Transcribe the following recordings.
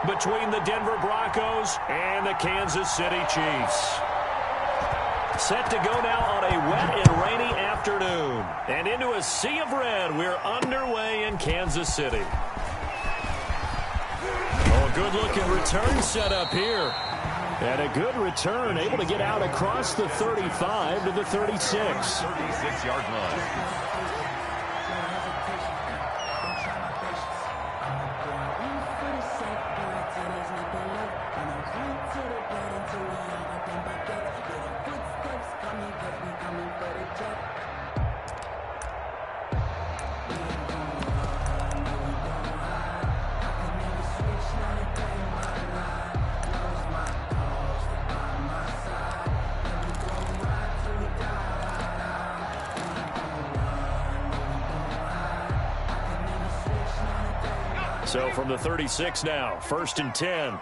between the Denver Broncos and the Kansas City Chiefs. Set to go now on a wet and rainy afternoon. And into a sea of red, we're underway in Kansas City. Oh, good-looking return set up here. And a good return, able to get out across the 35 to the 36. 36-yard line. So from the 36 now, 1st and 10.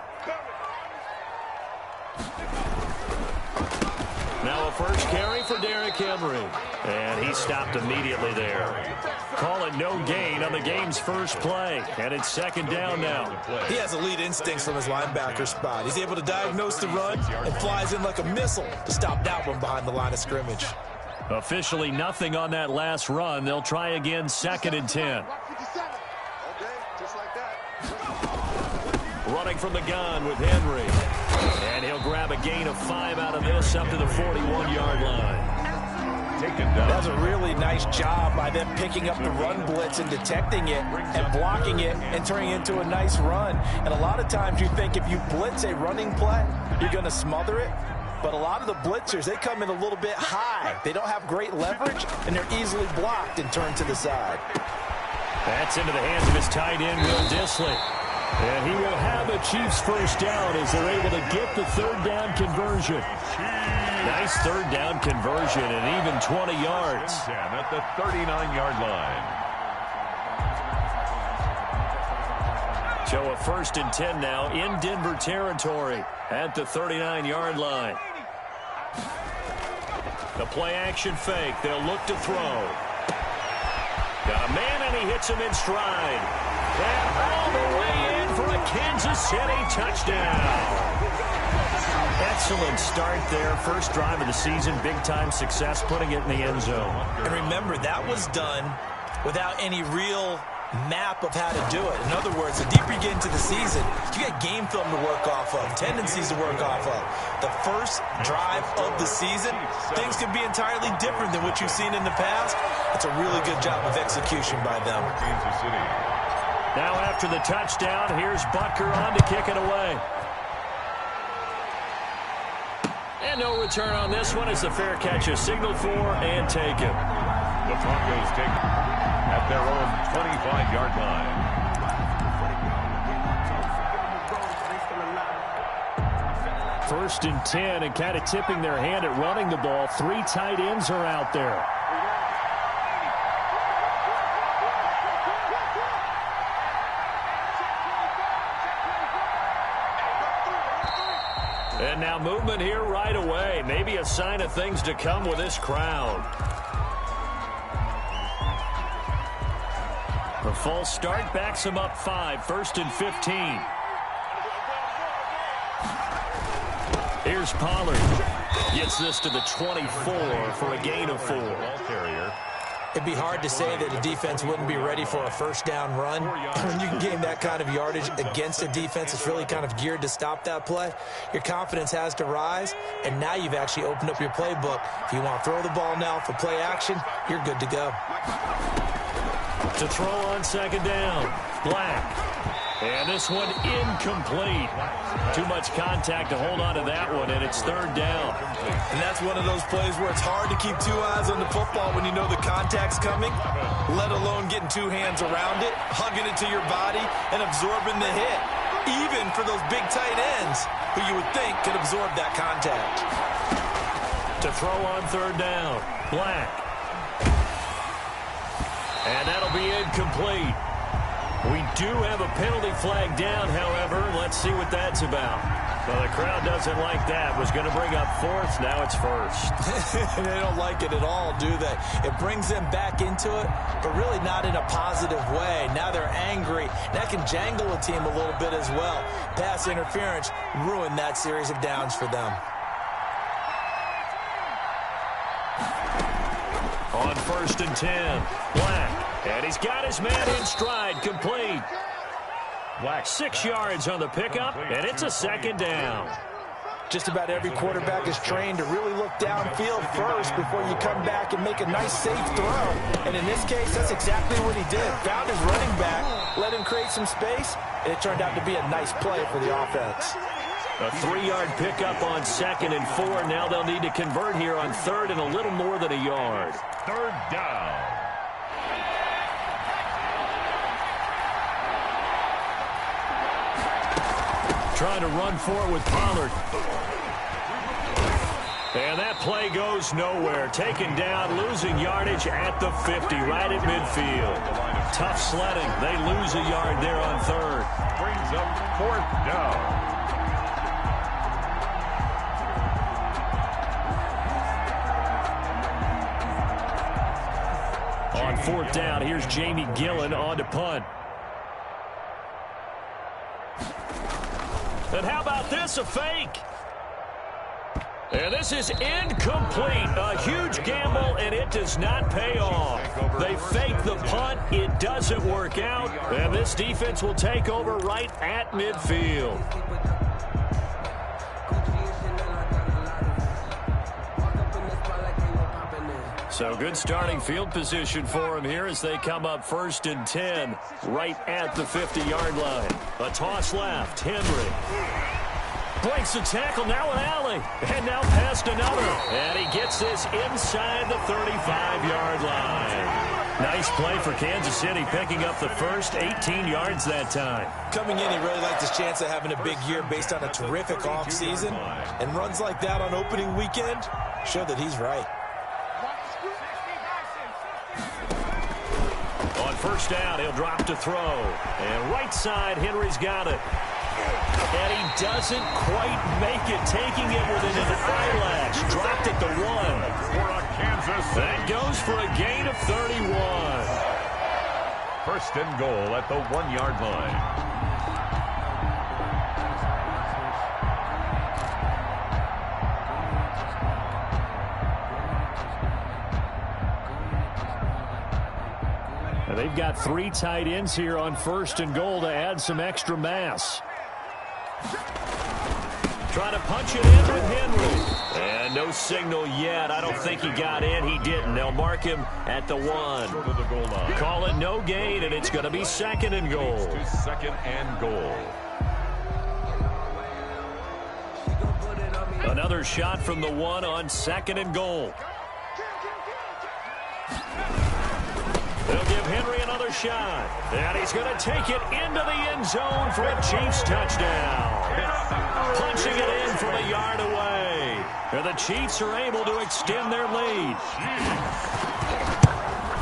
Now a first carry for Derrick Henry. And he stopped immediately there. Call it no gain on the game's first play. And it's 2nd down now. He has elite instincts from his linebacker spot. He's able to diagnose the run and flies in like a missile to stop that one behind the line of scrimmage. Officially nothing on that last run. They'll try again, 2nd and 10. Running from the gun with Henry. And he'll grab a gain of 5 out of this up to the 41-yard line. That's a really nice job by them picking up the run blitz and detecting it and blocking it and turning it into a nice run. And a lot of times you think if you blitz a running play, you're going to smother it. But a lot of the blitzers, they come in a little bit high. They don't have great leverage, and they're easily blocked and turned to the side. That's into the hands of his tight end, Will Dissly. And he will have a Chiefs first down as they're able to get the 3rd down conversion. Nice 3rd down conversion and even 20 yards. At the 39-yard line. So a 1st and 10 now in Denver territory at the 39-yard line. The play action fake. They'll look to throw. Got a man and he hits him in stride. And all the way in for a Kansas City touchdown. Excellent start there. First drive of the season. Big-time success putting it in the end zone. And remember, that was done without any real map of how to do it. In other words, the deeper you get into the season, you get game film to work off of, tendencies to work off of. The first drive of the season, things can be entirely different than what you've seen in the past. It's a really good job of execution by them. Kansas City. Now after the touchdown, here's Butker on to kick it away. And no return on this one as the fair catch is signaled for and taken. The Broncos take at their own 25-yard line. 1st and 10 and kind of tipping their hand at running the ball. 3 tight ends are out there. And now movement here right away. Maybe a sign of things to come with this crowd. The false start backs him up 5. 1st and 15. Here's Pollard. Gets this to the 24 for a gain of 4. It'd be hard to say that a defense wouldn't be ready for a first down run. When you can gain that kind of yardage against a defense that's really kind of geared to stop that play, your confidence has to rise, and now you've actually opened up your playbook. If you want to throw the ball now for play action, you're good to go. To throw on 2nd down, Black. And this one incomplete. Too much contact to hold on to that one, and it's 3rd down. And that's one of those plays where it's hard to keep 2 eyes on the football when you know the contact's coming, let alone getting 2 hands around it, hugging it to your body, and absorbing the hit, even for those big tight ends who you would think could absorb that contact. To throw on 3rd down, Black. And that'll be incomplete. We do have a penalty flag down, however. Let's see what that's about. Well, the crowd doesn't like that. Was going to bring up 4th. Now it's 1st. They don't like it at all, do they? It brings them back into it, but really not in a positive way. Now they're angry. That can jangle a team a little bit as well. pass interference ruined that series of downs for them. On 1st and 10, Black, and he's got his man in stride, complete. Black 6 yards on the pickup, and it's a 2nd down. Just about every quarterback is trained to really look downfield first before you come back and make a nice, safe throw. And in this case, that's exactly what he did. Found his running back, let him create some space, and it turned out to be a nice play for the offense. A 3-yard pickup on 2nd and 4. Now they'll need to convert here on 3rd and a little more than a yard. 3rd down. Trying to run for it with Pollard. And that play goes nowhere. Taken down, losing yardage at the 50, right at midfield. Tough sledding. They lose a yard there on 3rd. Brings up 4th down. On 4th down, here's Jamie Gillen on to punt. And how about this, a fake? And this is incomplete. A huge gamble, and it does not pay off. They fake the punt. It doesn't work out. And this defense will take over right at midfield. So good starting field position for him here as they come up 1st and 10 right at the 50-yard line. A toss left. Henry breaks the tackle. Now an alley. And now past another. And he gets this inside the 35-yard line. Nice play for Kansas City, picking up the first 18 yards that time. Coming in, he really liked his chance of having a big year based on a terrific offseason. And runs like that on opening weekend show that he's right. On 1st down, he'll drop to throw. And right side, Henry's got it. And he doesn't quite make it, taking it within an eyelash. Dropped at the 1. That goes for a gain of 31. 1st and goal at the 1-yard line. They've got 3 tight ends here on 1st and goal to add some extra mass. Trying to punch it in with Henry. And no signal yet. I don't think he got in. He didn't. They'll mark him at the 1. Call it no gain, and it's going to be 2nd and goal. 2nd and goal. Another shot from the 1 on 2nd and goal. They'll give Henry another shot. And he's going to take it into the end zone for a Chiefs touchdown. Punching it in from a yard away. And the Chiefs are able to extend their lead.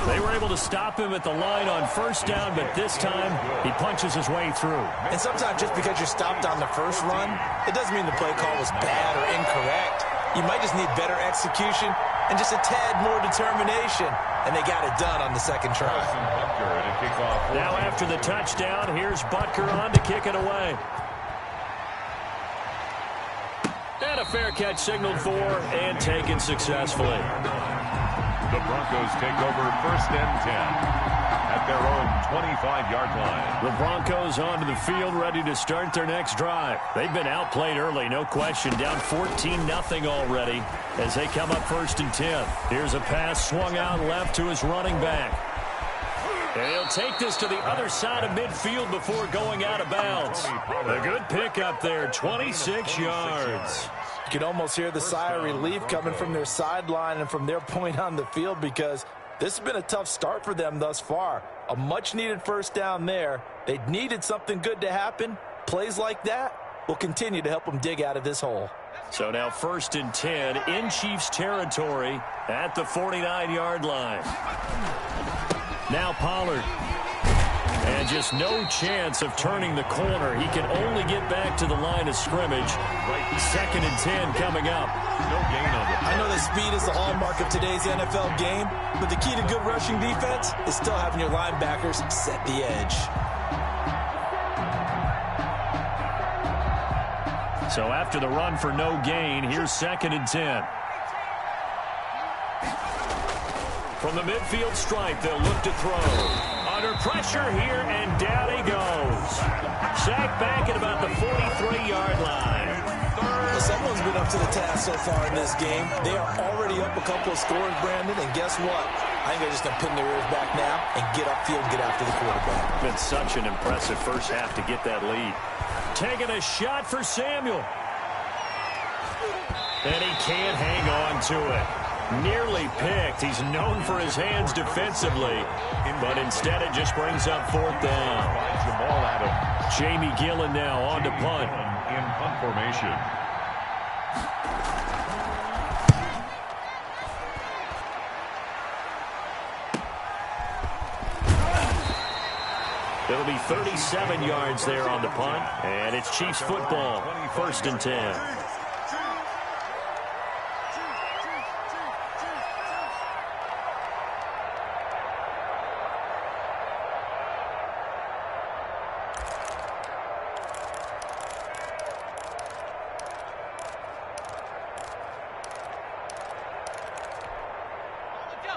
They were able to stop him at the line on 1st down, but this time he punches his way through. And sometimes just because you're stopped on the first run, it doesn't mean the play call was bad or incorrect. You might just need better execution and just a tad more determination. And they got it done on the 2nd try. Now after the touchdown, here's Butker on to kick it away. And a fair catch signaled for and taken successfully. The Broncos take over 1st and 10 at their own 25-yard line. The Broncos onto the field, ready to start their next drive. They've been outplayed early, no question. Down 14-0 already as they come up 1st and 10. Here's a pass swung out left to his running back. And he'll take this to the other side of midfield before going out of bounds. A good pickup there, 26 yards. You can almost hear the sigh of relief coming from their sideline and from their point on the field because this has been a tough start for them thus far. A much-needed 1st down there. They needed something good to happen. Plays like that will continue to help them dig out of this hole. So now 1st and 10 in Chiefs territory at the 49-yard line. Now Pollard. And just no chance of turning the corner. He can only get back to the line of scrimmage. 2nd and 10 coming up. No gain on it. I know that speed is the hallmark of today's NFL game, but the key to good rushing defense is still having your linebackers set the edge. So after the run for no gain, here's 2nd and 10. From the midfield stripe, they'll look to throw. Under pressure here, and down he goes. Sacked back at about the 43-yard line. Someone's been up to the task so far in this game. They are already up a couple of scores, Brandon, and guess what? I think they're just going to pin their ears back now and get upfield and get after the quarterback. Been such an impressive first half to get that lead. Taking a shot for Samuel. And he can't hang on to it. Nearly picked. He's known for his hands defensively, but instead it just brings up 4th down. Jamie Gillen now on to punt. In punt formation. It'll be 37 yards there on the punt, and it's Chiefs football, 1st and 10.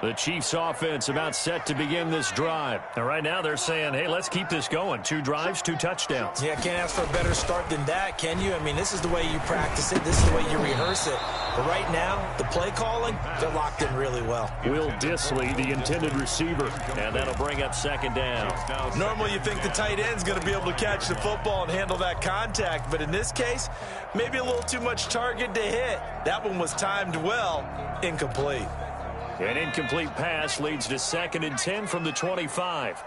The Chiefs offense about set to begin this drive. And right now they're saying, hey, let's keep this going. 2 drives, 2 touchdowns. Yeah, can't ask for a better start than that, can you? I mean, this is the way you practice it. This is the way you rehearse it. But right now, the play calling, they're locked in really well. Will Disley, the intended receiver, and that'll bring up 2nd down. Normally you think the tight end's going to be able to catch the football and handle that contact, but in this case, maybe a little too much target to hit. That one was timed well, incomplete. An incomplete pass leads to 2nd and 10 from the 25.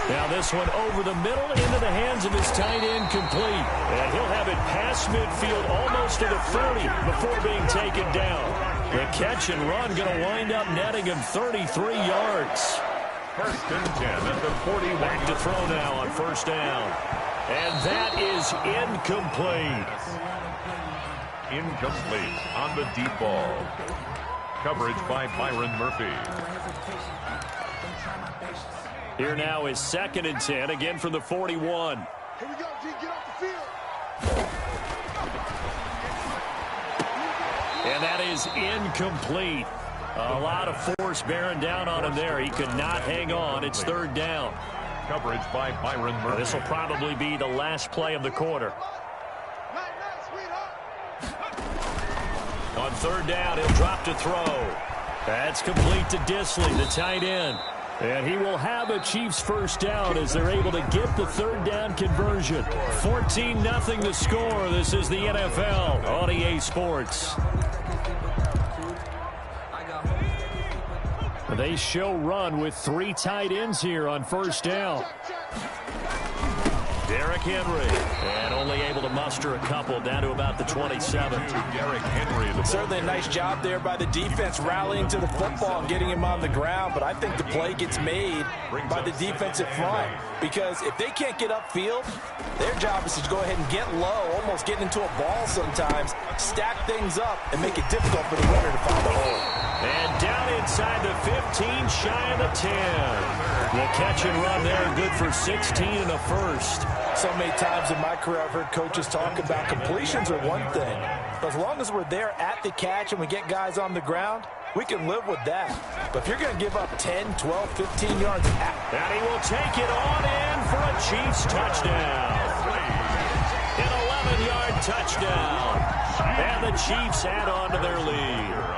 Now this one over the middle into the hands of his tight end, complete. And he'll have it past midfield almost to the 30 before being taken down. The catch and run going to wind up netting him 33 yards. 1st and 10 at the 41. Back to throw now on 1st down. And that is incomplete. Incomplete on the deep ball. Coverage by Byron Murphy. Here now is 2nd and 10, again from the 41. Here we go, G, get off the field. And that is incomplete. A lot of force bearing down on him there. He could not hang on. It's 3rd down. Coverage by Byron Murphy. This will probably be the last play of the quarter. On 3rd down, he'll drop to throw. That's complete to Disley, the tight end. And he will have a Chiefs 1st down as they're able to get the 3rd down conversion. 14-0 the score. This is the NFL on EA Sports. They show run with 3 tight ends here on 1st down. Derrick Henry, and only able to muster a couple down to about the 27. Derrick Henry. Certainly a nice job there by the defense rallying to the football and getting him on the ground, but I think the play gets made by the defensive front because if they can't get upfield, their job is to go ahead and get low, almost getting into a ball sometimes, stack things up, and make it difficult for the runner to find the hole. And down inside the 15, shy of the 10. The catch and run there, good for 16 and a 1st. So many times in my career I've heard coaches talk about completions are one thing. But as long as we're there at the catch and we get guys on the ground, we can live with that. But if you're going to give up 10, 12, 15 yards, and he will take it on in for a Chiefs touchdown. An 11-yard touchdown. And the Chiefs add on to their lead.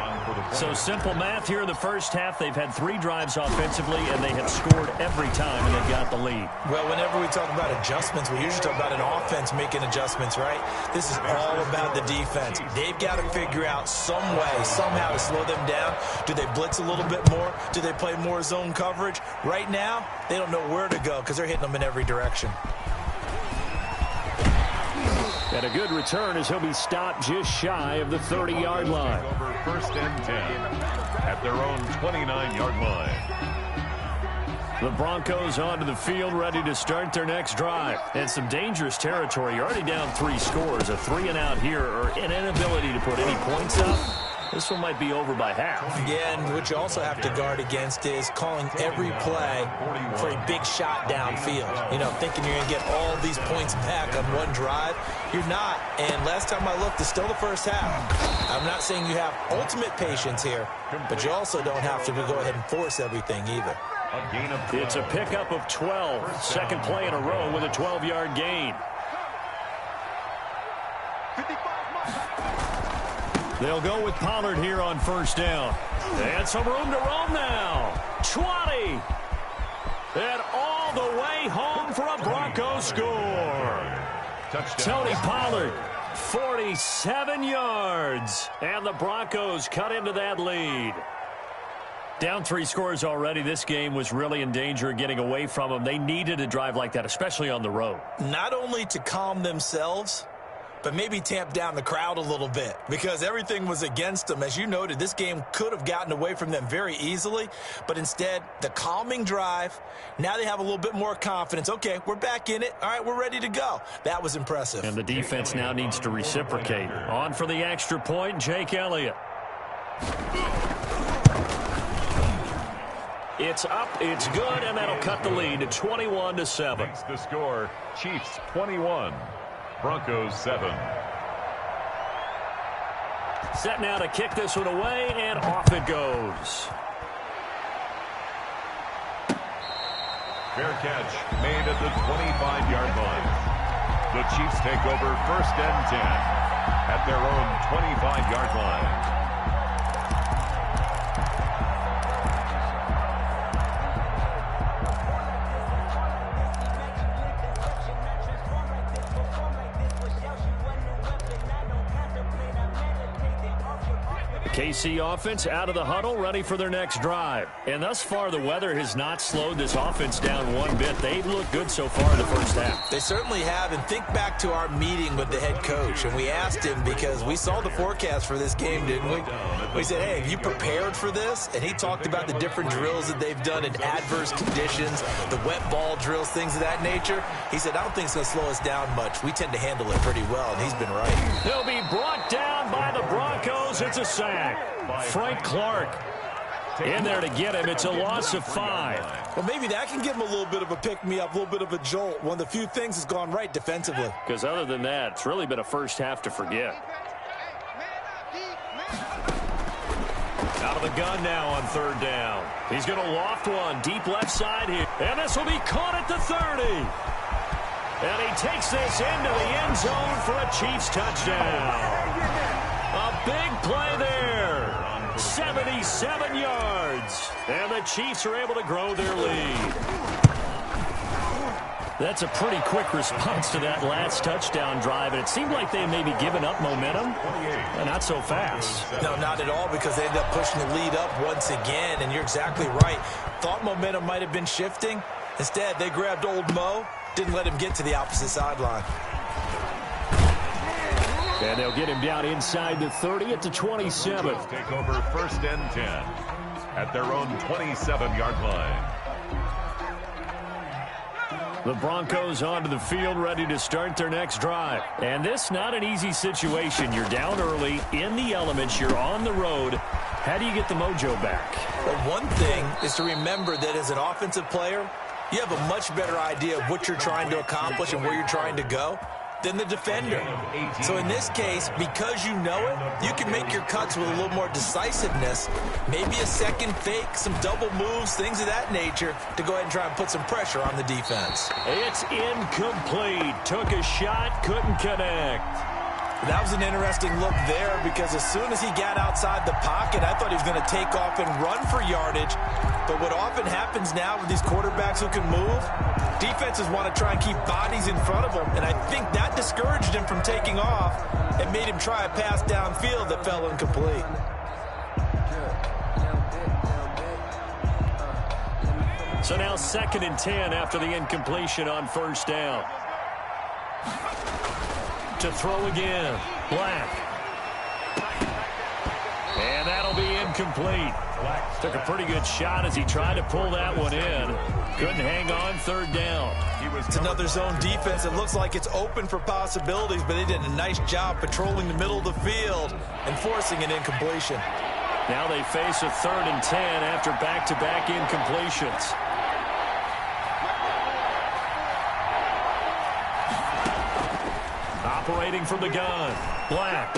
So simple math here in the first half. They've had 3 drives offensively, and they have scored every time, and they've got the lead. Well, whenever we talk about adjustments, we usually talk about an offense making adjustments, right? This is all about the defense. They've got to figure out some way, somehow to slow them down. Do they blitz a little bit more? Do they play more zone coverage? Right now, they don't know where to go because they're hitting them in every direction. And a good return as he'll be stopped just shy of the 30-yard line. Over 1st and 10 at their own 29-yard line. The Broncos onto the field, ready to start their next drive. And some dangerous territory. You're already down 3 scores. A 3-and-out here, or an inability to put any points up. This one might be over by half. Yeah, and what you also have to guard against is calling every play for a big shot downfield. You know, thinking you're going to get all these points back on one drive. You're not. And last time I looked, it's still the first half. I'm not saying you have ultimate patience here, but you also don't have to go ahead and force everything either. It's a pickup of 12. Second play in a row with a 12-yard gain. They'll go with Pollard here on first down. And some room to roam now. 20. And all the way home for a Broncos score. Tony Pollard, 47 yards. And the Broncos cut into that lead. Down 3 scores already. This game was really in danger of getting away from them. They needed a drive like that, especially on the road. Not only to calm themselves, but maybe tamp down the crowd a little bit because everything was against them. As you noted, this game could have gotten away from them very easily, but instead, the calming drive, now they have a little bit more confidence. Okay, we're back in it. All right, we're ready to go. That was impressive. And the defense now needs to reciprocate. On for the extra point, Jake Elliott. It's up, it's good, and that'll cut the lead to 21-7. Makes the score, Chiefs 21. Broncos 7. Set now to kick this one away, and off it goes. Fair catch made at the 25-yard line. The Chiefs take over first and 10 at their own 25-yard line. KC offense out of the huddle, ready for their next drive. And thus far, the weather has not slowed this offense down one bit. They've looked good so far in the first half. They certainly have. And think back to our meeting with the head coach. And we asked him because we saw the forecast for this game, didn't we? We said, hey, have you prepared for this? And he talked about the different drills that they've done in adverse conditions, the wet ball drills, things of that nature. He said, I don't think it's going to slow us down much. We tend to handle it pretty well, and he's been right. He'll be brought down by the Broncos. It's a sack. Frank Clark in there to get him. It's a loss of 5. Well, maybe that can give him a little bit of a pick-me-up, a little bit of a jolt. One of the few things has gone right defensively. Because other than that, it's really been a first half to forget. Out of the gun now on third down. He's going to loft one deep left side here. And this will be caught at the 30. And he takes this into the end zone for a Chiefs touchdown. A big play there. 77 yards. And the Chiefs are able to grow their lead. That's a pretty quick response to that last touchdown drive. And it seemed like they maybe given up momentum. Not so fast. No, not at all, because they ended up pushing the lead up once again. And you're exactly right. Thought momentum might have been shifting. Instead, they grabbed old Mo. Didn't let him get to the opposite sideline. And they'll get him down inside the 30 at the 27. Take over first and 10 at their own 27-yard line. The Broncos onto the field, ready to start their next drive. And this not an easy situation. You're down early, in the elements, you're on the road. How do you get the mojo back? Well, one thing is to remember that as an offensive player, you have a much better idea of what you're trying to accomplish and where you're trying to go than the defender. So in this case, because you know it, you can make your cuts with a little more decisiveness, maybe a second fake, some double moves, things of that nature, to go ahead and try and put some pressure on the defense. It's incomplete. Took a shot, couldn't connect. That was an interesting look there, because as soon as he got outside the pocket, I thought he was going to take off and run for yardage. But what often happens now with these quarterbacks who can move, defenses want to try and keep bodies in front of them. And I think that discouraged him from taking off and made him try a pass downfield that fell incomplete. So now 2nd and 10 after the incompletion on first down. To throw again, Black. And that'll be incomplete. incomplete. Took a pretty good shot as he tried to pull that one in. Couldn't hang on, third down. It's another zone defense. It looks like it's open for possibilities, but they did a nice job patrolling the middle of the field and forcing an incompletion. Now they face a 3rd and 10 after back-to-back incompletions. Operating from the gun, Black.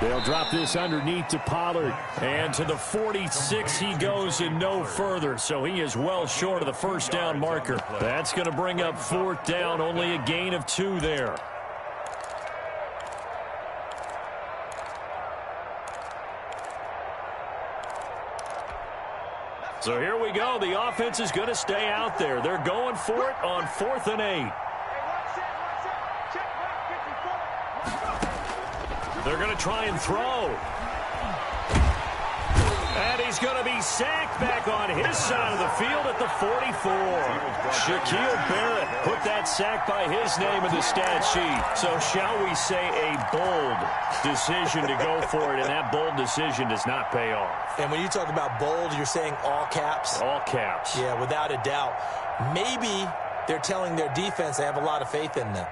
They'll drop this underneath to Pollard. And to the 46 he goes and no further. So he is well short of the first down marker. That's going to bring up 4th down. Only a gain of 2 there. So here we go. The offense is going to stay out there. They're going for it on 4th and 8. They're going to try and throw. And he's going to be sacked back on his side of the field at the 44. Shaquille Barrett put that sack by his name in the stat sheet. So shall we say a bold decision to go for it, and that bold decision does not pay off. And when you talk about bold, you're saying all caps? All caps. Yeah, without a doubt. Maybe they're telling their defense they have a lot of faith in them.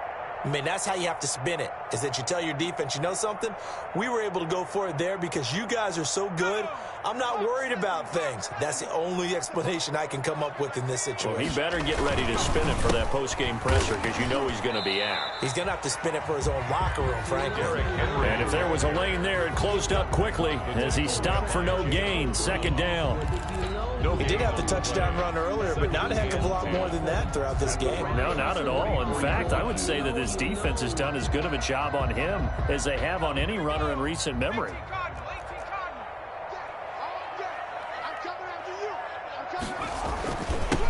I mean, that's how you have to spin it, is that you tell your defense, you know something? We were able to go for it there because you guys are so good. I'm not worried about things. That's the only explanation I can come up with in this situation. Well, he better get ready to spin it for that post-game presser because you know he's going to be out. He's going to have to spin it for his own locker room, frankly. And if there was a lane there, it closed up quickly as he stopped for no gain. 2nd down. He did have the touchdown run earlier, but not a heck of a lot more than that throughout this game. No, not at all. In fact, I would say that this defense has done as good of a job on him as they have on any runner in recent memory.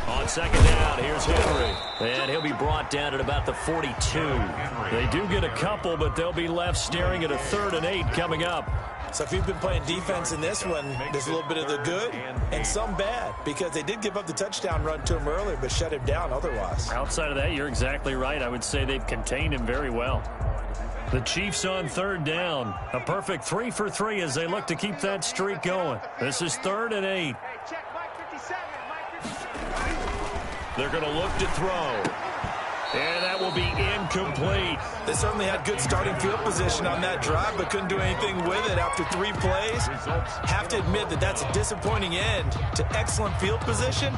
On 2nd down, here's Henry. And he'll be brought down at about the 42. They do get a couple, but they'll be left staring at a 3rd and 8 coming up. So if you've been playing defense in this one, there's a little bit of the good and some bad, because they did give up the touchdown run to him earlier, but shut him down otherwise. Outside of that, you're exactly right. I would say they've contained him very well. The Chiefs on 3rd down. A perfect 3 for 3 as they look to keep that streak going. This is 3rd and 8. They're going to look to throw. And that will be incomplete. They certainly had good starting field position on that drive, but couldn't do anything with it after 3 plays. Have to admit that that's a disappointing end to excellent field position.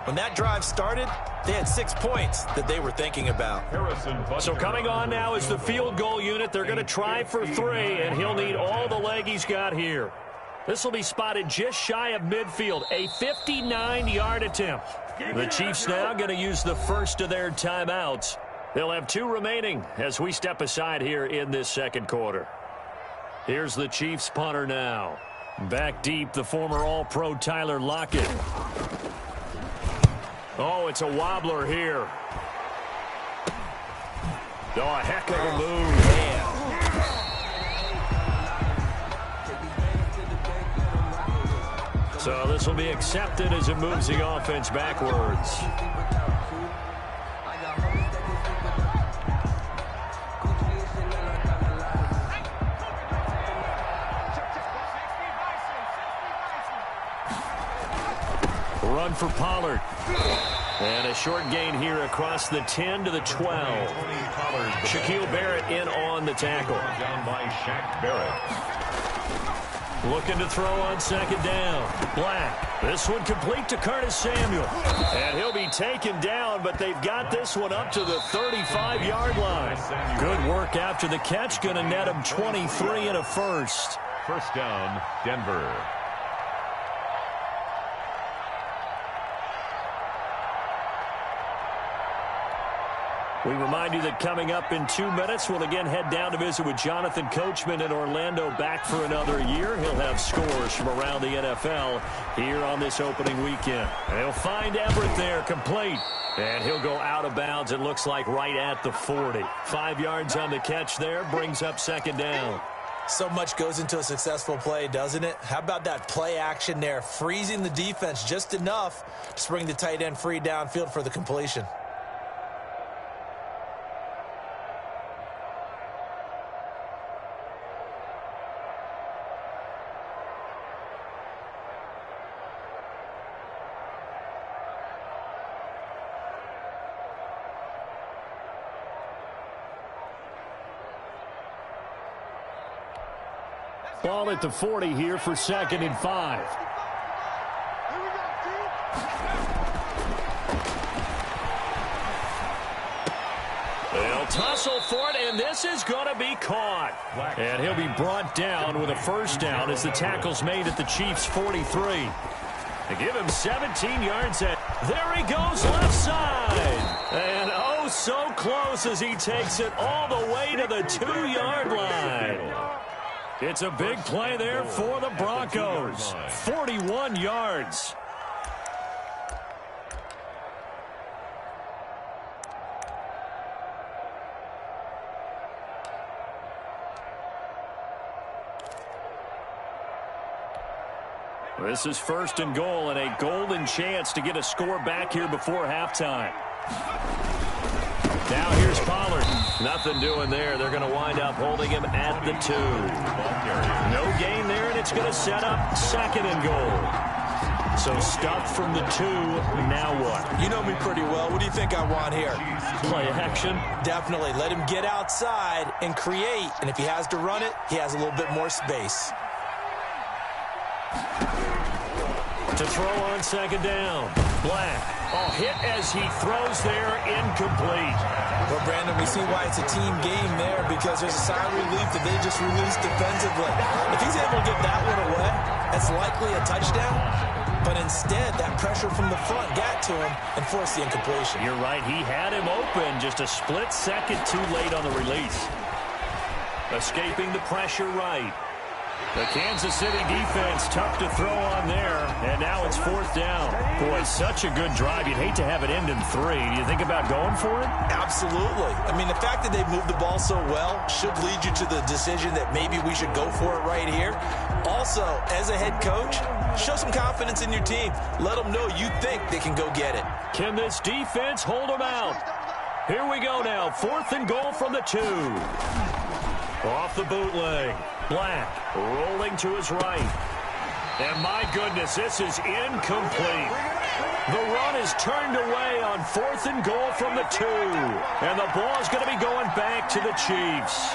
When that drive started, they had 6 points that they were thinking about. So coming on now is the field goal unit. They're going to try for 3, and he'll need all the leg he's got here. This will be spotted just shy of midfield, a 59-yard attempt. The Chiefs now going to use the first of their timeouts. They'll have 2 remaining as we step aside here in this 2nd quarter. Here's the Chiefs punter now. Back deep, the former All-Pro Tyler Lockett. Oh, it's a wobbler here. Oh, a heck of a move. Man. So this will be accepted as it moves the offense backwards. Run for Pollard. And a short gain here across the 10 to the 12. Shaquille Barrett in on the tackle. Down by Shaq Barrett. Looking to throw on 2nd down. Black. This one complete to Curtis Samuel. And he'll be taken down, but they've got this one up to the 35-yard line. Good work after the catch. Going to net him 23 and a first. First down, Denver. We remind you that coming up in 2 minutes, we'll again head down to visit with Jonathan Coachman in Orlando, back for another year. He'll have scores from around the NFL here on this opening weekend. And he'll find Everett there, complete. And he'll go out of bounds, it looks like, right at the 40. 5 yards on the catch there, brings up 2nd down. So much goes into a successful play, doesn't it? How about that play action there, freezing the defense just enough to bring the tight end free downfield for the completion. Ball at the 40 here for 2nd and 5. They'll tussle for it, and this is going to be caught. And he'll be brought down with a first down as the tackle's made at the Chiefs' 43. They give him 17 yards. There he goes left side. And oh, so close as he takes it all the way to the 2-yard line. It's a big play there for the Broncos. 41 yards. This is 1st and goal and a golden chance to get a score back here before halftime. Now here's Pollard. Nothing doing there. They're going to wind up holding him at the 2. No gain there, and it's going to set up 2nd and goal. So stuffed from the 2. Now what? You know me pretty well. What do you think I want here? Play action. Definitely. Let him get outside and create. And if he has to run it, he has a little bit more space. To throw on 2nd down. Black. Oh, hit as he throws there, incomplete. Well, Brandon, we see why it's a team game there, because there's a sigh of relief that they just released defensively. If he's able to get that one away, that's likely a touchdown. But instead, that pressure from the front got to him and forced the incompletion. You're right. He had him open, just a split second too late on the release. Escaping the pressure right. The Kansas City defense tough to throw on there, and now it's 4th down. Boy, such a good drive. You'd hate to have it end in 3. Do you think about going for it? Absolutely. I mean, the fact that they moved the ball so well should lead you to the decision that maybe we should go for it right here. Also, as a head coach, show some confidence in your team. Let them know you think they can go get it. Can this defense hold them out? Here we go now. 4th and goal from the 2. Off the bootleg. Black rolling to his right. And my goodness, this is incomplete. The run is turned away on 4th and goal from the 2. And the ball is going to be going back to the Chiefs.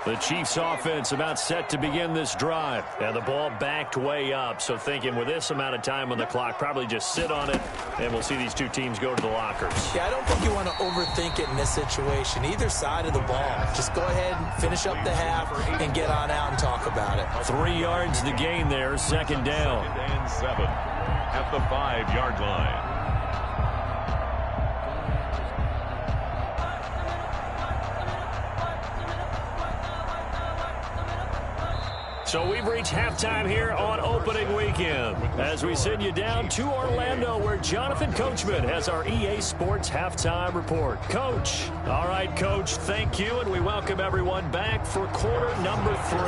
The Chiefs offense about set to begin this drive. And the ball backed way up. So thinking with this amount of time on the clock, probably just sit on it, and we'll see these two teams go to the lockers. Yeah, I don't think you want to overthink it in this situation. Either side of the ball. Just go ahead and finish up the half and get on out and talk about it. 3 yards to gain there, 2nd down. 2nd and 7 at the 5-yard line. So we've reached halftime here on opening weekend as we send you down to Orlando, where Jonathan Coachman has our EA Sports halftime report. Coach. All right, Coach, thank you, and we welcome everyone back for quarter number 3.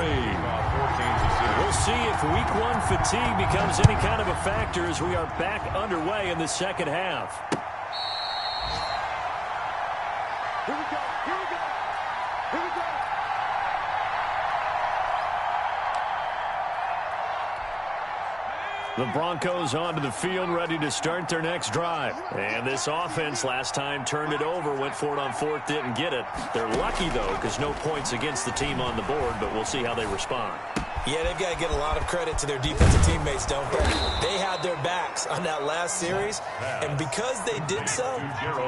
We'll see if week 1 fatigue becomes any kind of a factor as we are back underway in the second half. Here we go. Here we go. Here we go. The Broncos onto the field, ready to start their next drive. And this offense last time turned it over, went for it on 4th, didn't get it. They're lucky, though, because no points against the team on the board, but we'll see how they respond. Yeah, they've got to get a lot of credit to their defensive teammates, don't they? They had their backs on that last series, and because they did so,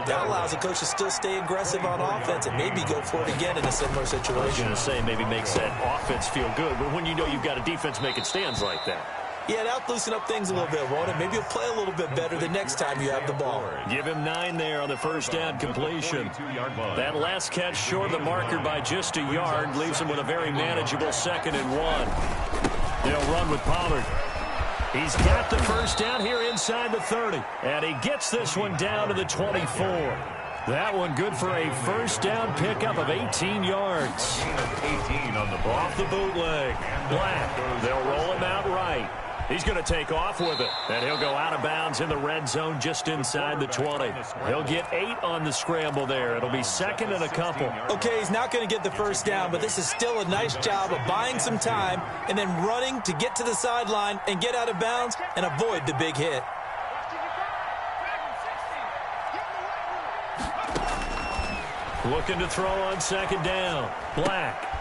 that allows the coach to still stay aggressive on offense and maybe go for it again in a similar situation. I was going to say maybe makes that offense feel good, but when you know you've got a defense making stands like that. Yeah, that'll loosen up things a little bit, won't it? Maybe you'll play a little bit better the next time you have the ball. Give him 9 there on the first down completion. That last catch short of the marker by just a yard leaves him with a very manageable 2nd and 1. They'll run with Pollard. He's got the first down here inside the 30. And he gets this one down to the 24. That one good for a first down pickup of 18 yards. 18 on the ball. Off the bootleg. Black. They'll roll him out right. He's going to take off with it. And he'll go out of bounds in the red zone just inside the 20. He'll get 8 on the scramble there. It'll be 2nd and a couple. Okay, he's not going to get the first down, but this is still a nice job of buying some time and then running to get to the sideline and get out of bounds and avoid the big hit. Looking to throw on second down. Black.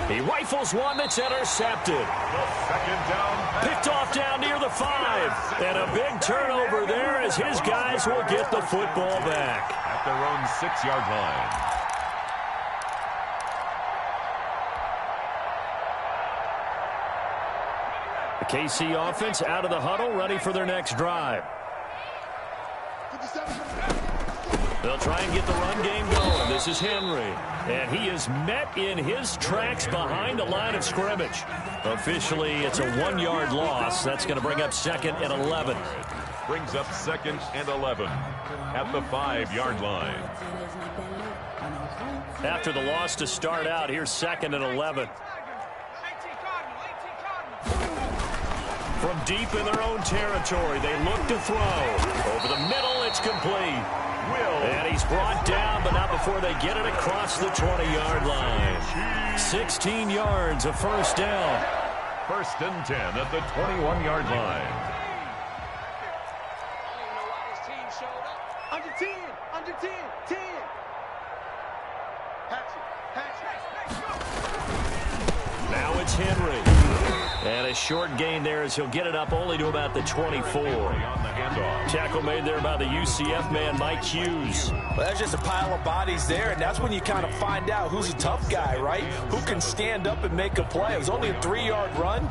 He rifles one that's intercepted. The second down pass. Picked off down near the 5. And a big turnover there as his guys will get the football back. At their own 6-yard line. The KC offense out of the huddle, ready for their next drive. They'll try and get the run game going. This is Henry. And he is met in his tracks behind the line of scrimmage. Officially, it's a 1-yard loss. That's going to bring up second and 11. Brings up second and 11 at the 5-yard line. After the loss to start out, here's second and 11. From deep in their own territory, they look to throw. Over the middle, it's complete. And he's brought down, but not before they get it across the 20-yard line. 16 yards, a first down. First and 10 at the 21-yard line. Under 10, under 10, 10. Now it's Henry. And a short gain there as he'll get it up only to about the 24. Tackle made there by the UCF man, Mike Hughes. Well, that's just a pile of bodies there, and that's when you kind of find out who's a tough guy, right? Who can stand up and make a play. It was only a 3-yard run,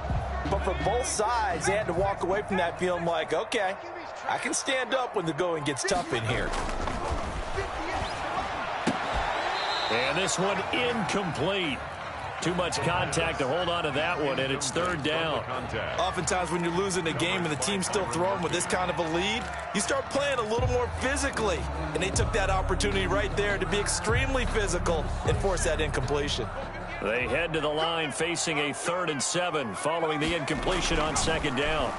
but for both sides, they had to walk away from that feeling like, okay, I can stand up when the going gets tough in here. And this one incomplete. Too much contact to hold on to that one, and it's third down. Oftentimes when you're losing a game and the team's still throwing with this kind of a lead, you start playing a little more physically. And they took that opportunity right there to be extremely physical and force that incompletion. They head to the line facing a 3rd and 7 following the incompletion on second down.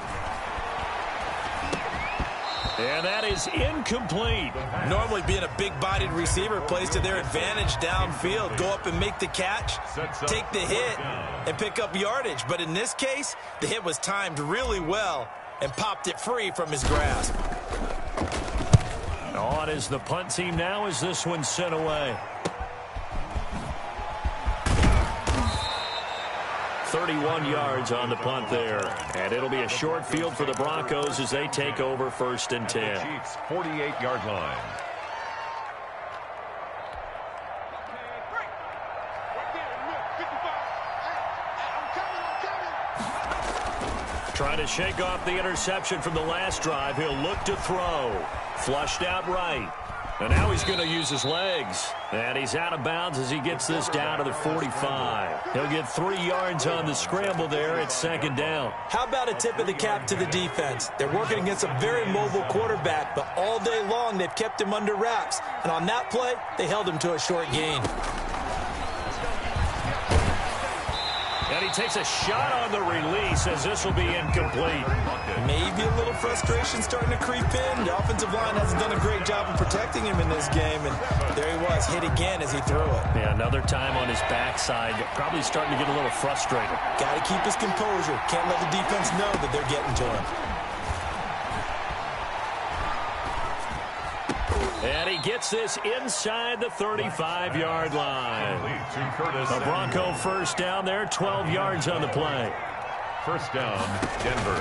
And that is incomplete. Normally being a big-bodied receiver plays to their advantage downfield. Go up and make the catch, take the hit, and pick up yardage. But in this case, the hit was timed really well and popped it free from his grasp. On is the punt team now as this one's sent away. 31 yards on the punt there. And it'll be a short field for the Broncos as they take over 1st and 10. The Chiefs' 48-yard line. Trying to shake off the interception from the last drive. He'll look to throw. Flushed out right. And now he's going to use his legs. And he's out of bounds as he gets this down to the 45. He'll get 3 yards on the scramble there at second down. How about a tip of the cap to the defense? They're working against a very mobile quarterback, but all day long they've kept him under wraps. And on that play, they held him to a short gain. And he takes a shot on the release as this will be incomplete. Maybe a little frustration starting to creep in. The offensive line hasn't done a great job of protecting him in this game, and there he was, hit again as he threw it. Yeah, another time on his backside, probably starting to get a little frustrated. Got to keep his composure. Can't let the defense know that they're getting to him. And he gets this inside the 35-yard line. A Bronco first down there, 12 yards on the play. First down, Denver.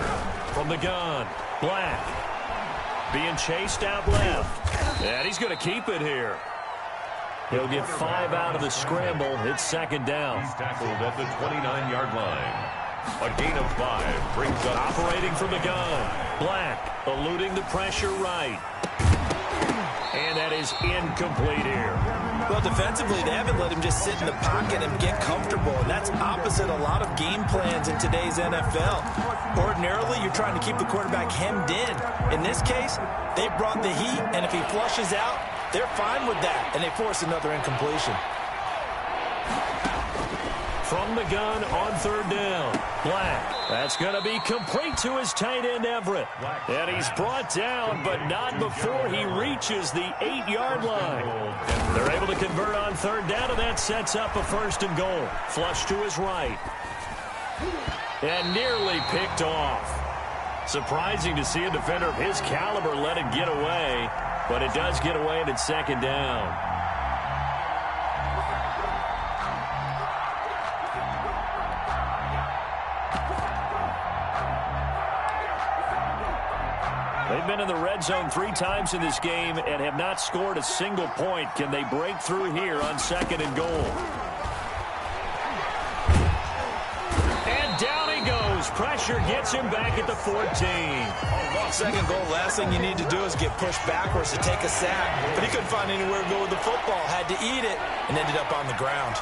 From the gun, Black. Being chased out left. And he's going to keep it here. He'll get 5 out of the scramble. It's second down. He's tackled at the 29-yard line. A gain of 5 brings up. Operating from the gun, Black. Eluding the pressure right. And that is incomplete here. Well, defensively, they haven't let him just sit in the pocket and get comfortable, and that's opposite a lot of game plans in today's NFL. Ordinarily, you're trying to keep the quarterback hemmed in. In this case, they brought the heat, and if he flushes out, they're fine with that, and they force another incompletion. From the gun on third down, Black. That's going to be complete to his tight end, Everett. And he's brought down, but not before he reaches the 8-yard line. They're able to convert on third down, and that sets up a 1st and goal. Flush to his right. And nearly picked off. Surprising to see a defender of his caliber let it get away, but it does get away, and it's second down. They've been in the red zone 3 times in this game and have not scored a single point. Can they break through here on 2nd and goal? And down he goes. Pressure gets him back at the 14. 2nd goal, last thing you need to do is get pushed backwards to take a sack. But he couldn't find anywhere to go with the football. Had to eat it and ended up on the ground.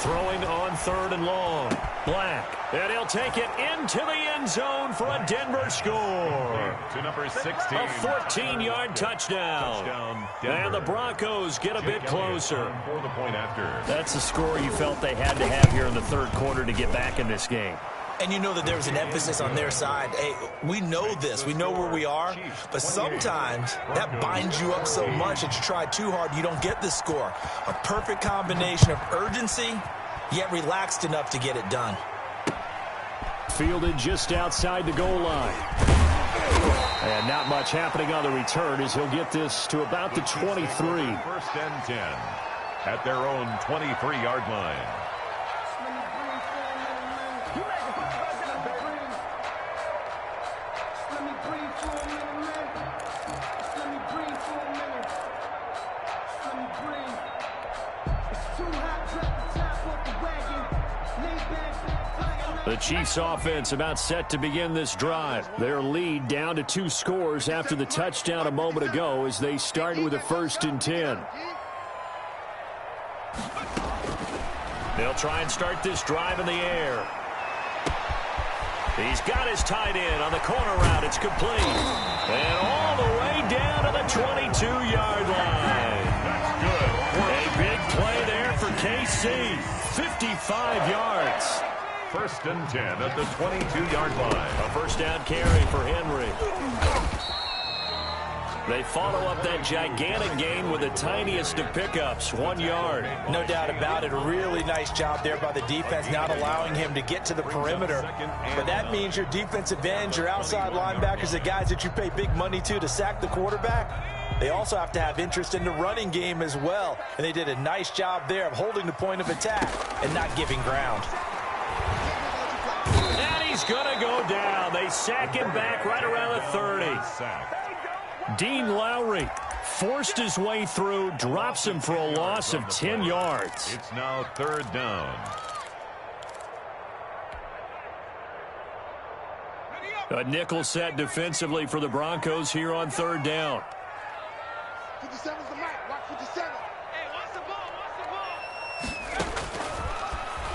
Throwing on 3rd and long. Black. And he'll take it into the end zone for a Denver score. To number 16. A 14-yard touchdown. And the Broncos get a bit closer. For the point after. That's the score you felt they had to have here in the 3rd quarter to get back in this game. And you know that there was an emphasis on their side. Hey, we know this. We know where we are. But sometimes that binds you up so much that you try too hard, you don't get the score. A perfect combination of urgency, yet relaxed enough to get it done. Fielded just outside the goal line. And not much happening on the return as he'll get this to about the 23. 1st and 10 at their own 23-yard line. The Chiefs offense about set to begin this drive. Their lead down to 2 scores after the touchdown a moment ago as they start with a 1st and 10. They'll try and start this drive in the air. He's got his tight end on the corner route. It's complete. And all the way down to the 22-yard line. That's good. A big play there for KC. 55 yards. 1st and 10 at the 22-yard line. A 1st down carry for Henry. They follow up that gigantic gain with the tiniest of pickups, 1 yard. No doubt about it. A really nice job there by the defense, not allowing him to get to the perimeter. But that means your defensive ends, your outside linebackers, the guys that you pay big money to sack the quarterback, they also have to have interest in the running game as well. And they did a nice job there of holding the point of attack and not giving ground. And he's going to go down. They sack him back right around the 30. Dean Lowry forced his way through, drops him for a loss of 10 yards. It's now 3rd down. A nickel set defensively for the Broncos here on 3rd down. 57's the mic. Watch 57. Hey, watch the ball. Watch the ball.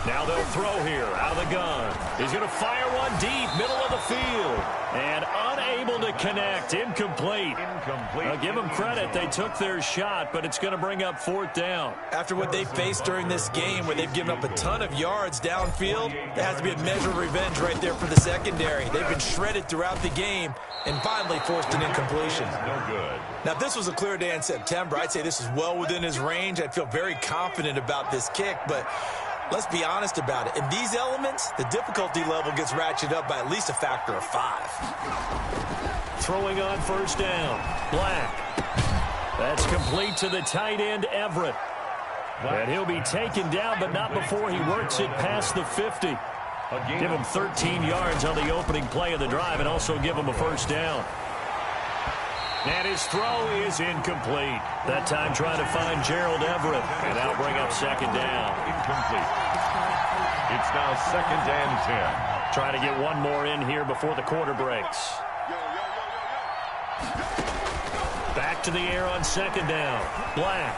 Now they'll throw here out of the gun. He's going to fire one deep, middle of the field. And unable to connect. Incomplete. I'll give them credit. They took their shot, but it's going to bring up 4th down. After what they faced during this game where they've given up a ton of yards downfield, there has to be a measure of revenge right there for the secondary. They've been shredded throughout the game and finally forced an incompletion. No good. Now, if this was a clear day in September, I'd say this is well within his range. I'd feel very confident about this kick, but let's be honest about it. In these elements, the difficulty level gets ratcheted up by at least a factor of 5. Throwing on 1st down. Black. That's complete to the tight end, Everett. And he'll be taken down, but not before he works it past the 50. Give him 13 yards on the opening play of the drive and also give him a 1st down. And his throw is incomplete. That time trying to find Gerald Everett. And that'll bring up 2nd down. Incomplete. It's now 2nd and 10. Trying to get one more in here before the quarter breaks. Back to the air on 2nd down. Black.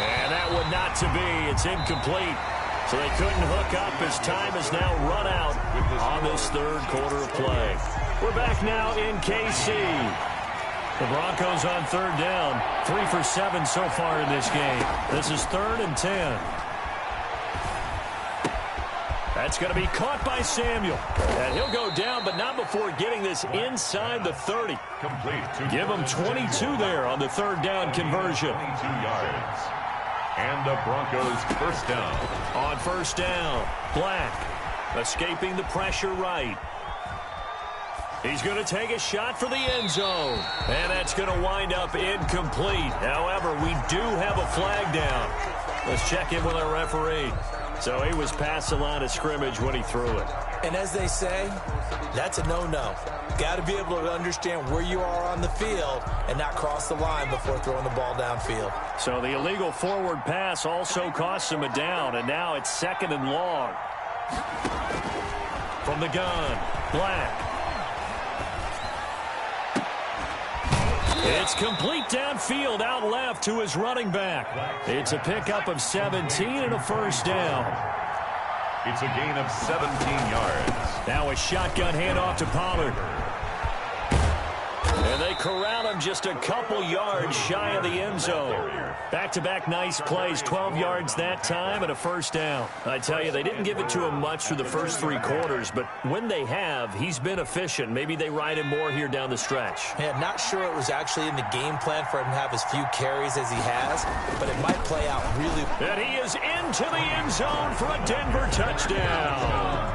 And that one not to be. It's incomplete. So they couldn't hook up as time has now run out on this 3rd quarter of play. We're back now in KC. The Broncos on 3rd down. 3 for 7 so far in this game. This is 3rd and 10. That's going to be caught by Samuel. And he'll go down, but not before getting this inside the 30. Complete. Give him 22 there on the 3rd down conversion. 22 yards. And the Broncos 1st down. On 1st down, Black escaping the pressure right. He's going to take a shot for the end zone. And that's going to wind up incomplete. However, we do have a flag down. Let's check in with our referee. So he was past the line of scrimmage when he threw it. And as they say, that's a no-no. Got to be able to understand where you are on the field and not cross the line before throwing the ball downfield. So the illegal forward pass also costs him a down, and now it's 2nd and long. From the gun, Black. It's complete downfield, out left to his running back. It's a pickup of 17 and a first down. It's a gain of 17 yards. Now a shotgun handoff to Pollard. And they corral him just a couple yards shy of the end zone. Back-to-back nice plays, 12 yards that time and a first down. I tell you, they didn't give it to him much through the first 3 quarters, but when they have, he's been efficient. Maybe they ride him more here down the stretch. Yeah, not sure it was actually in the game plan for him to have as few carries as he has, but it might play out really. And he is into the end zone for a Denver touchdown.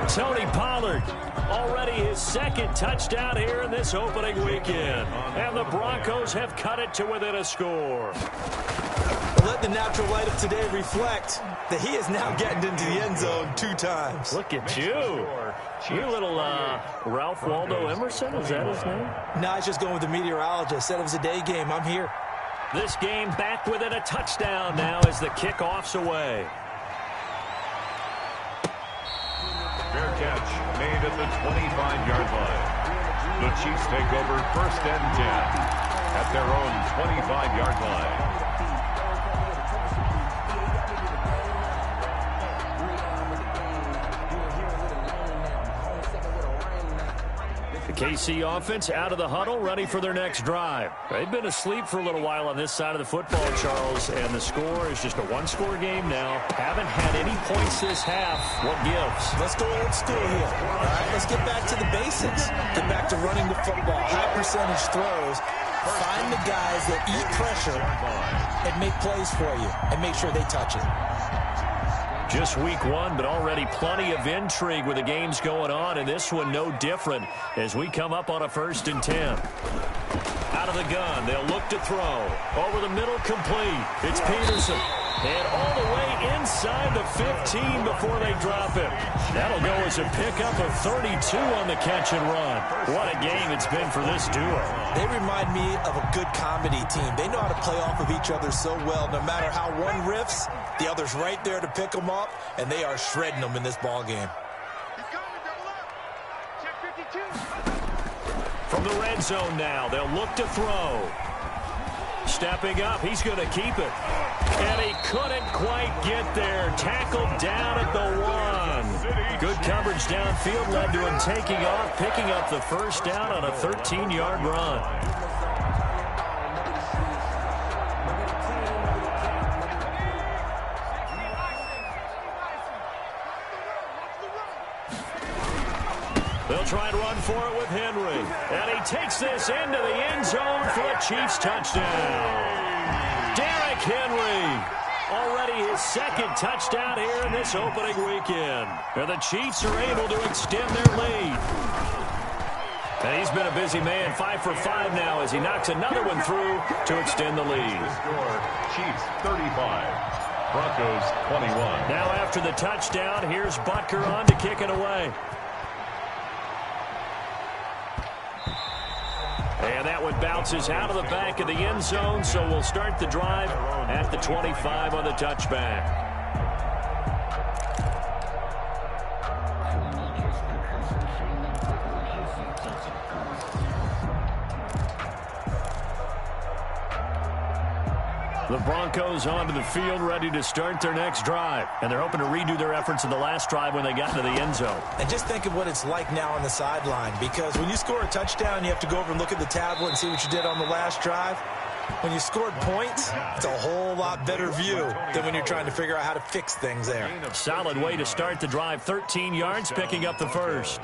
Tony Pollard, already his 2nd touchdown here in this opening weekend. And the Broncos have cut it to within a score. Let the natural light of today reflect that he is now getting into the end zone 2 times. Look at you. You little Ralph Waldo Emerson, is that his name? No, I was just going with the meteorologist. Said it was a day game. I'm here. This game back within a touchdown now as the kickoff's away. Fair catch made at the 25-yard line. The Chiefs take over 1st and 10 at their own 25-yard line. The KC offense out of the huddle, ready for their next drive. They've been asleep for a little while on this side of the football, Charles, and the score is just a 1-score game now. Haven't had any points this half. What gives? Let's go old school here. All right, let's get back to the basics. Get back to running the football, high percentage throws. Find the guys that eat pressure and make plays for you and make sure they touch it. Just week 1, but already plenty of intrigue with the games going on, and this one no different as we come up on a 1st and 10. Out of the gun, they'll look to throw. Over the middle, complete. It's Peterson. And all the way inside the 15 before they drop him. That'll go as a pickup of 32 on the catch and run. What a game it's been for this duo. They remind me of a good comedy team. They know how to play off of each other so well. No matter how one riffs, the other's right there to pick them up, and they are shredding them in this ball game. From the red zone now, they'll look to throw. Stepping up, he's going to keep it. And he couldn't quite get there. Tackled down at the 1. Good coverage downfield led to him taking off, picking up the first down on a 13-yard run. They'll try and run for it with Henry. And he takes this into the end zone for a Chiefs touchdown. Derrick Henry, already his 2nd touchdown here in this opening weekend. And the Chiefs are able to extend their lead. And he's been a busy man, 5 for 5 now as he knocks another one through to extend the lead. Chiefs 35, Broncos 21. Now after the touchdown, here's Butker on to kick it away. And that one bounces out of the back of the end zone, so we'll start the drive at the 25 on the touchback. The Broncos onto the field, ready to start their next drive. And they're hoping to redo their efforts in the last drive when they got into the end zone. And just think of what it's like now on the sideline, because when you score a touchdown, you have to go over and look at the tablet and see what you did on the last drive. When you scored points, it's a whole lot better view than when you're trying to figure out how to fix things there. Solid way to start the drive, 13 yards, picking up the first.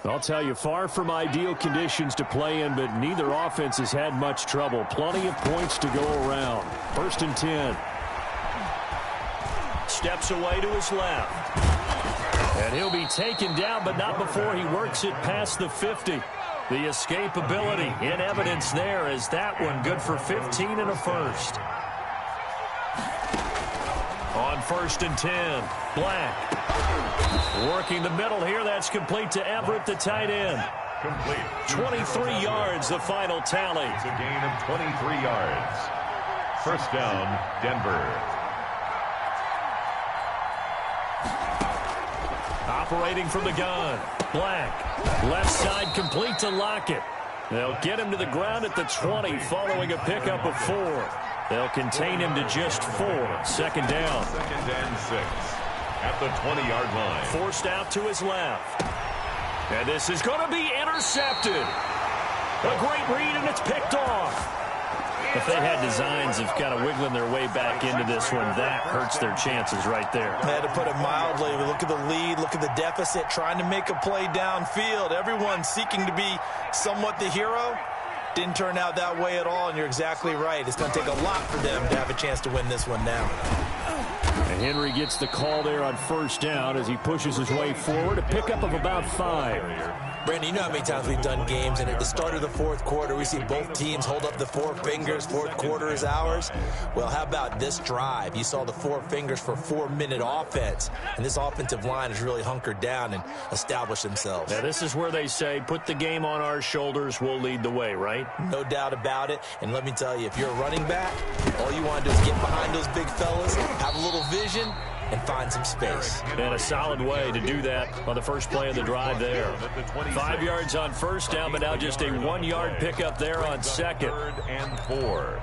I'll tell you, far from ideal conditions to play in, but neither offense has had much trouble. Plenty of points to go around. 1st and 10. Steps away to his left. And he'll be taken down, but not before he works it past the 50. The escapability in evidence there as that one good for 15 and a first. On 1st and 10, Black. Working the middle here. That's complete to Everett, the tight end. Complete. 23 yards, the final tally. It's a gain of 23 yards. First down, Denver. Operating from the gun, Black. Left side complete to Lockett. They'll get him to the ground at the 20 following a pickup of 4. They'll contain him to just 4. Second down. 2nd and 6 at the 20-yard line. Forced out to his left. And this is going to be intercepted. A great read, and it's picked off. If they had designs of kind of wiggling their way back into this one, that hurts their chances right there. They had to put it mildly. Look at the lead, look at the deficit, trying to make a play downfield. Everyone seeking to be somewhat the hero. Didn't turn out that way at all, and you're exactly right. It's going to take a lot for them to have a chance to win this one now. And Henry gets the call there on first down as he pushes his way forward. A pickup of about 5. Brandon, you know how many times we've done games, and at the start of the fourth quarter, we see both teams hold up the 4 fingers. Fourth quarter is ours. Well, how about this drive? You saw the 4 fingers for 4-minute offense, and this offensive line has really hunkered down and established themselves. Now, this is where they say, put the game on our shoulders, we'll lead the way, right? No doubt about it. And let me tell you, if you're a running back, all you want to do is get behind those big fellas, have a little vision, and find some space. And a solid way to do that on the first play of the drive there. 5 yards on first down, but now just a 1-yard pickup there on second. 3rd and 4.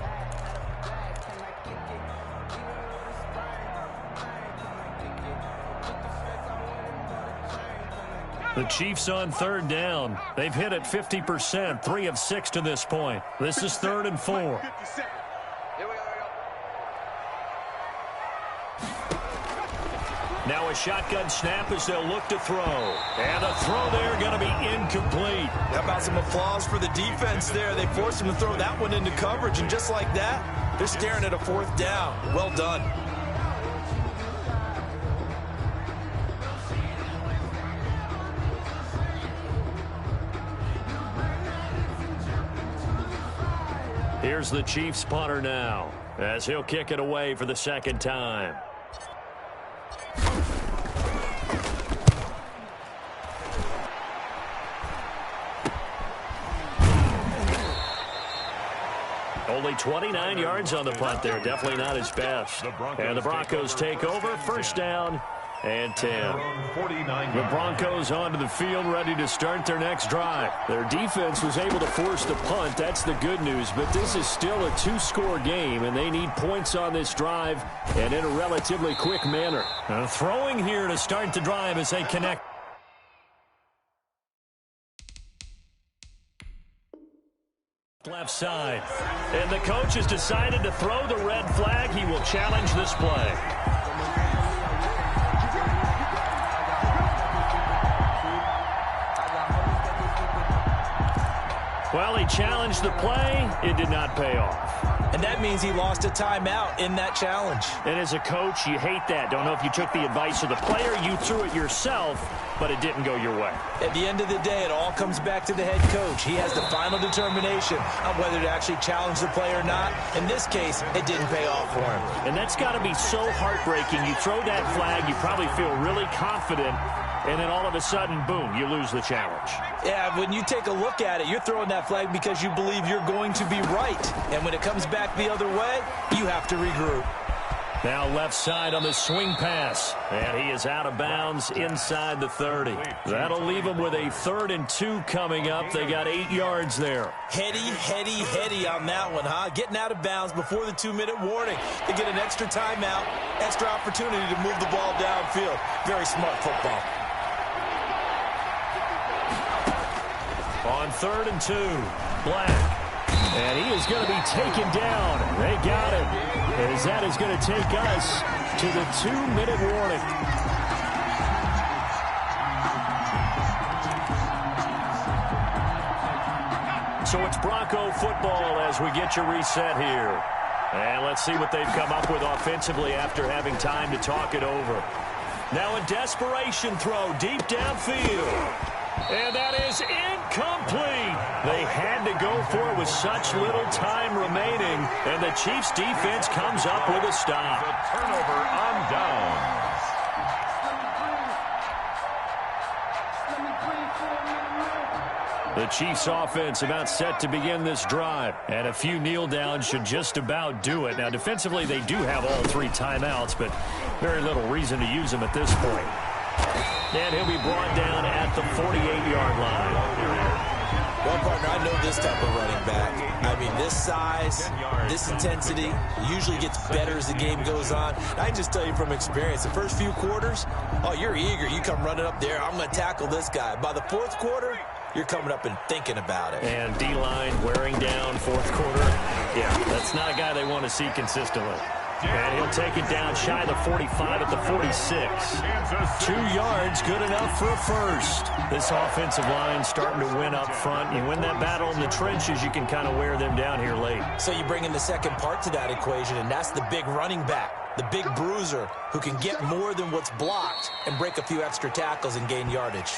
The Chiefs on 3rd down. They've hit it 50%, 3 of 6 to this point. This is 3rd and 4. Now a shotgun snap as they'll look to throw. And a throw there going to be incomplete. How about some applause for the defense there? They forced him to throw that one into coverage, and just like that, they're staring at a 4th down. Well done. Here's the Chiefs punter now as he'll kick it away for the second time. Only 29 yards on the punt there. Definitely not his best. And the Broncos take over. First down and 10. The Broncos onto the field, ready to start their next drive. Their defense was able to force the punt. That's the good news. But this is still a 2-score game, and they need points on this drive and in a relatively quick manner. Throwing here to start the drive as they connect. Left side. And the coach has decided to throw the red flag. He will challenge this play. Well, he challenged the play. It did not pay off. And that means he lost a timeout in that challenge. And as a coach, you hate that. Don't know if you took the advice of the player. You threw it yourself, but it didn't go your way. At the end of the day, it all comes back to the head coach. He has the final determination on whether to actually challenge the play or not. In this case, it didn't pay off for him. And that's got to be so heartbreaking. You throw that flag, you probably feel really confident, and then all of a sudden, boom, you lose the challenge. Yeah, when you take a look at it, you're throwing that flag because you believe you're going to be right. And when it comes back the other way, you have to regroup. Now left side on the swing pass. And he is out of bounds inside the 30. That'll leave him with a 3rd and 2 coming up. They got 8 yards there. Heady on that one, huh? Getting out of bounds before the 2-minute warning. They get an extra timeout, extra opportunity to move the ball downfield. Very smart football. On 3rd and 2, Black. And he is going to be taken down. They got him. As that is going to take us to the 2-minute warning. So it's Bronco football as we get you reset here. And let's see what they've come up with offensively after having time to talk it over. Now a desperation throw deep downfield. And that is incomplete. They had to go for it with such little time remaining. And the Chiefs defense comes up with a stop. The turnover on downs. The Chiefs offense about set to begin this drive. And a few kneel downs should just about do it. Now, defensively, they do have all 3 timeouts, but very little reason to use them at this point. And he'll be brought down at the 48-yard line. Well, partner, I know this type of running back. I mean, this size, this intensity usually gets better as the game goes on. I can just tell you from experience, the first few quarters, oh, you're eager. You come running up there, I'm going to tackle this guy. By the 4th quarter, you're coming up and thinking about it. And D-line wearing down 4th quarter. Yeah, that's not a guy they want to see consistently. And he'll take it down shy of the 45 at the 46. 2 yards, good enough for a first. This offensive line starting to win up front. You win that battle in the trenches, you can kind of wear them down here late. So you bring in the second part to that equation, and that's the big running back, the big bruiser who can get more than what's blocked and break a few extra tackles and gain yardage.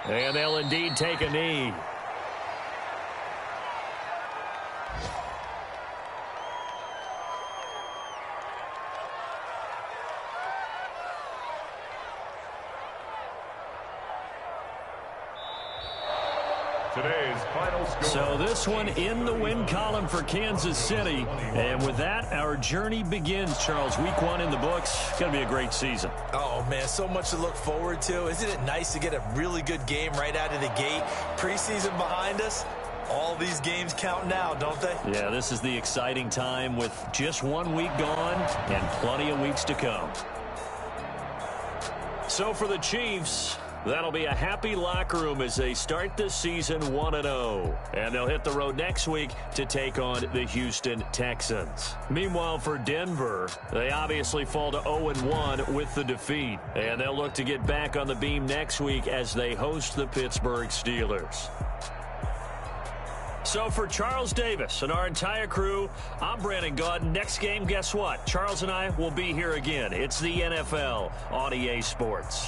And they'll indeed take a knee. Today's final score. So this one in the win column for Kansas City. And with that, our journey begins, Charles. Week 1 in the books. Going to be a great season. Oh, man, so much to look forward to. Isn't it nice to get a really good game right out of the gate? Preseason behind us. All these games count now, don't they? Yeah, this is the exciting time with just 1 week gone and plenty of weeks to come. So for the Chiefs, that'll be a happy locker room as they start this season 1-0. And they'll hit the road next week to take on the Houston Texans. Meanwhile, for Denver, they obviously fall to 0-1 with the defeat. And they'll look to get back on the beam next week as they host the Pittsburgh Steelers. So for Charles Davis and our entire crew, I'm Brandon Gaudin. Next game, guess what? Charles and I will be here again. It's the NFL on EA Sports.